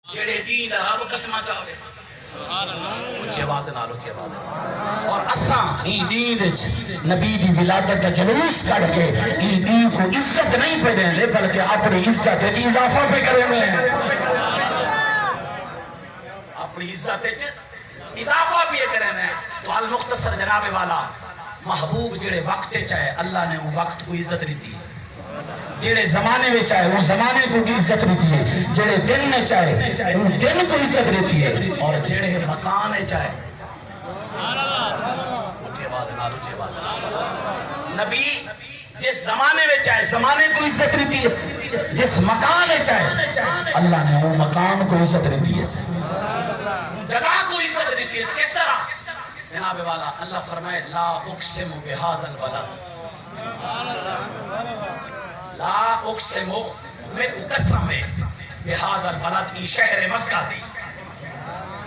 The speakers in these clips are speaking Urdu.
جڑے دین رب قسمہ چاہے اچھی آواز نال اچھی آواز نال اور اساں ای دین وچ نبی دی ولادت دا جلوس کر کے ای دین کو عزت نہیں پہ دیں بلکہ اپنی عزت وچ اضافہ پہ کریں گے اپنی عزت وچ اضافہ پہ کریں گے تو المختصر جناب والا محبوب جڑے وقت چاہے اللہ نے وہ وقت کو عزت دیتی ہے جڑے زمانے میں چاہے وہ زمانے کو عزت دیتی ہے جڑے دن میں چاہے وہ دن کو عزت دیتی ہے اور جڑے مکان میں چاہے اچھے بات نال اچھے بات نبی جس زمانے میں چاہے زمانے کو عزت دیتی ہے جس مکان میں چاہے اللہ نے وہ مکان کو عزت دیتی ہے جگہ کو عزت دیتی ہے کس طرح جناب والا اللہ فرمائے لا اقسم بہذا البلد لا اقسم میں کو قسم ہے بہذا البلد ای شہر مکہ دی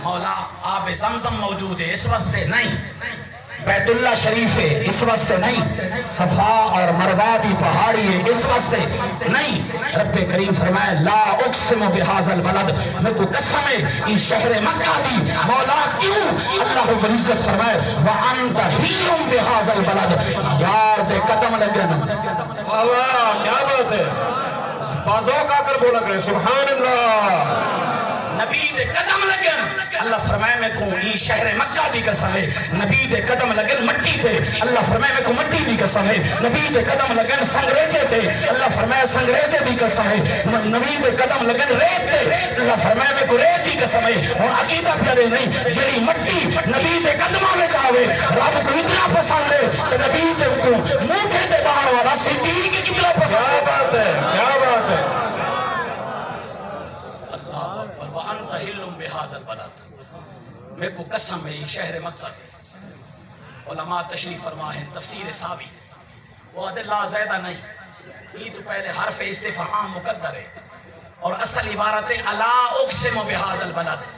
مولا آب زمزم موجود ہے اس واسطے نہیں بیت اللہ شریف ہے اس واسطے نہیں صفا اور مروہ دی پہاڑی ہے اس واسطے نہیں رب کریم فرمائے لا اقسم بہذا البلد میں کو قسم ہے ای شہر مکہ دی مولا کیوں اللہ رب العزت فرمائے وَأَنْتَ حِلٌّ بِهَذَا الْبَلَدِ یار دے قدم لگن واہ کیا بات ہے بازوں کا کر بولا کرے سبحان اللہ نبی دے قدم لگن اللہ فرمائے میں کو ای شہر مکہ دی قسم ہے نبی دے قدم لگن مٹی تے اللہ فرمائے میں کو مٹی دی قسم ہے نبی دے قدم لگن سنگریزے تے اللہ فرمائے سنگریزے دی قسم ہے نبی دے قدم لگن ریت تے اللہ فرمائے میں کو ریت دی قسم ہے اور عقیدہ پیارے نہیں جیڑی مٹی نبی دے قدمہ میں چاہوے رب کو اتنا پسند ہے تو نبی دے کو موٹے دے باہر والا صدیق کتنا پسند کیا بات ہے کیا بات ہے وَأَنْتَ حِلٌّ بِهَذَا الْبَلَدِ میں کو قسم ہے یہ شہر مکہ ہے علماء تشریف فرما ہے تفسیر صحابی وہ عدل لا زیدہ نہیں یہ تو پہلے حرف استفہام مقدر ہے اور اصل عبارت ہے الا اقسم بهذا البلد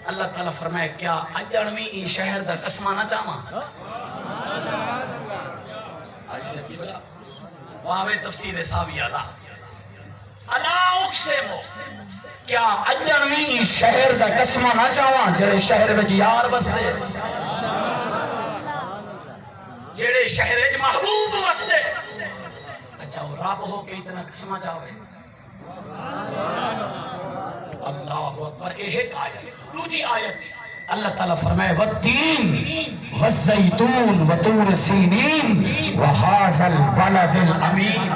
اللہ تعالیٰ فرمائے کیا اجڑمی یہ شہر دا قسمہ نہ چاہاں ایسے کیا واوے تفسیر صحابی ادا الا اقسم کیا اجڑمی شہر دا قسمہ نہ چاہواں جڑے شہر وچ یار بسدے جڑے شہر وچ محبوب بسدے اچھا وہ رب ہو کے اتنا قسمہ چاہوے اللہ اکبر ایک آیت دوسری آیت اللہ تعالیٰ فرمائے والتین والزیتون وطور سینین وہذا البلد الامین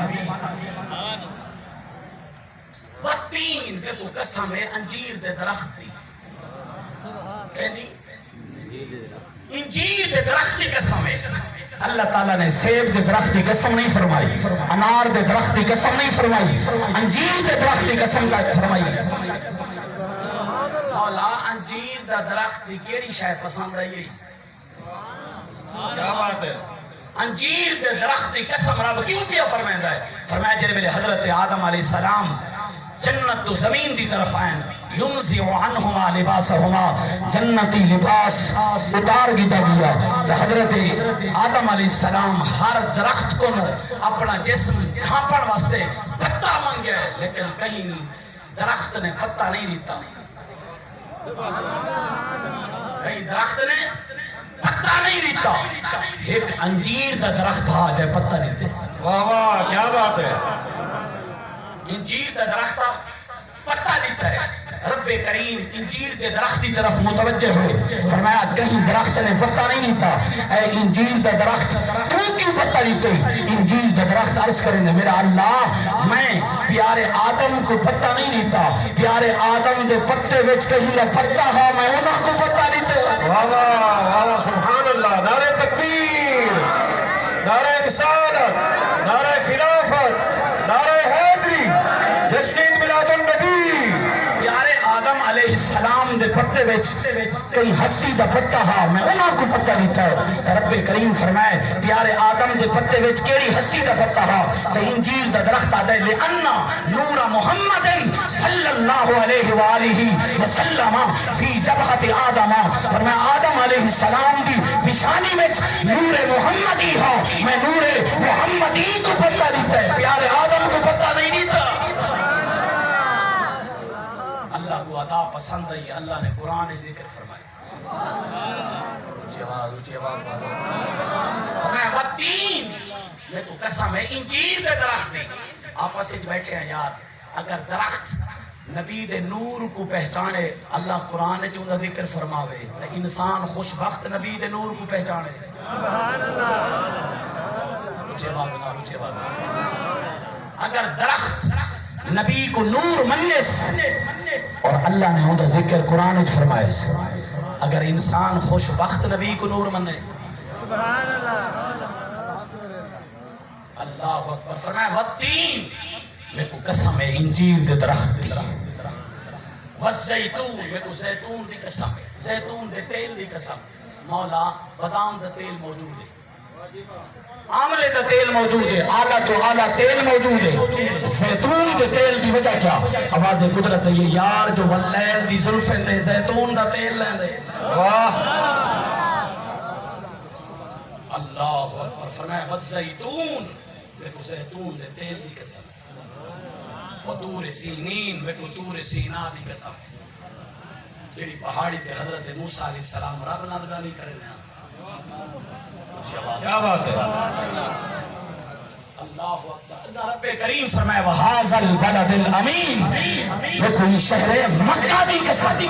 وقتین دے تو قسم ہے انجیر دے درخت دی کہنی انجیر دے درخت دی قسم ہے اللہ تعالیٰ نے سیب دے درخت دی قسم نہیں فرمائی انار دے درخت دی قسم نہیں فرمائی انجیر دے درخت دی قسم فرمائی مولا انجیر دا درخت دی کیڑی شاید پسند ہے یہی کیا بات ہے انجیر دے درخت دی قسم رب کیوں پیا فرمائندہ ہے فرمایا جنہیں میرے حضرت آدم علیہ السلام جنت تو زمین دی طرف آئیں ینزع عنہما لباسہما جنتی لباس اتار گیتا گیا حضرت آدم علیہ السلام ہر درخت کو اپنا جسم ڈھانپن واسطے پتہ مانگے لیکن کہیں درخت نے پتہ نہیں دیتا کہیں درخت نے پتہ نہیں دیتا ایک انجیر دا درخت تھا جو پتہ دیتے واہ واہ کیا بات ہے انجیر دا درخت پتہ دیتا ہے رب کریم انجیر کے درخت کی طرف متوجہ ہوئے فرمایا کہیں درخت نے پتہ نہیں دیتا اے انجیر دا درخت تو کیوں پتہ دیتے انجیر دا درخت عرض کریں میرا اللہ میں پیارے آدم کو پتہ نہیں دیتا پیارے آدم دے پتے وچ کہیں نہ پتہ ہا میں انہاں کو پتہ دیتے واہ واہ سبحان اللہ نعرہ تکبیر نعرہ رسالت نعرہ خلافت نعرہ حیدری جشن میلاد النبی پیارے آدم علیہ السلام دے پتے وچ کئی ہستی دا پتہ ہا میں انہاں کو پتہ دیتا ہے کہ رب کریم فرمائے پیارے آدم دے پتے وچ کیڑی ہستی دا پتہ ہا تے انجیر دا درخت آدھے لئنا نور محمد صلی اللہ علیہ وآلہ وسلم فی جبہت آدم فرمائے آدم علیہ السلام دی پیشانی وچ نور محمدی ہا میں نور محمدی کو پتہ دیتا ہے پیارے آدم کو پتہ نہیں دیتا اللہ کو ادا پسند ہے اللہ نے قرآن ذکر فرمایا اونچی آواز فرمایا والتین میں تو قسم ہے انجیر دے درخت دی آپس وچ بیٹھے ہیں یار اگر درخت نبی دے نور کو پہچانے اللہ قرآن جو انہا ذکر فرماوے تو انسان خوش بخت نبی دے نور کو پہچانے سبحان اللہ اونچی آواز اگر درخت نبی کو نور منس اور اللہ نے انہا ذکر قرآن جو فرمائے اگر انسان خوش بخت نبی کو نور مننے سبحان اللہ اکبر فرمایا والتین میں کو قسم ہے انجیر دے درخت دی والزیتون میں کو زیتون دی قسم ہے زیتون دے تیل دی قسم مولا بادام دا تیل موجود ہے آملے دا تیل موجود ہے آلہ تو آلہ تیل موجود ہے زیتون دے تیل دی وجہ کیا آواز قدرت ہے یہ یار جو واللیل دی ظلفیں دے زیتون دا تیل لیں دے واہ اللہ اکبر فرمایا والزیتون میں کو زیتون دے تیل دی قسم وطور سینین میں کو طور سینا دی قسم جیڑی پہاڑی تے حضرت موسیٰ علیہ السلام رب نالگانی کرے ہیں کیا بات ہے اللہ اکبر رب کریم فرمائے وَهَذَا الْبَلَدِ الْأَمِينَ میں کوئی شہر مکہ دی قسم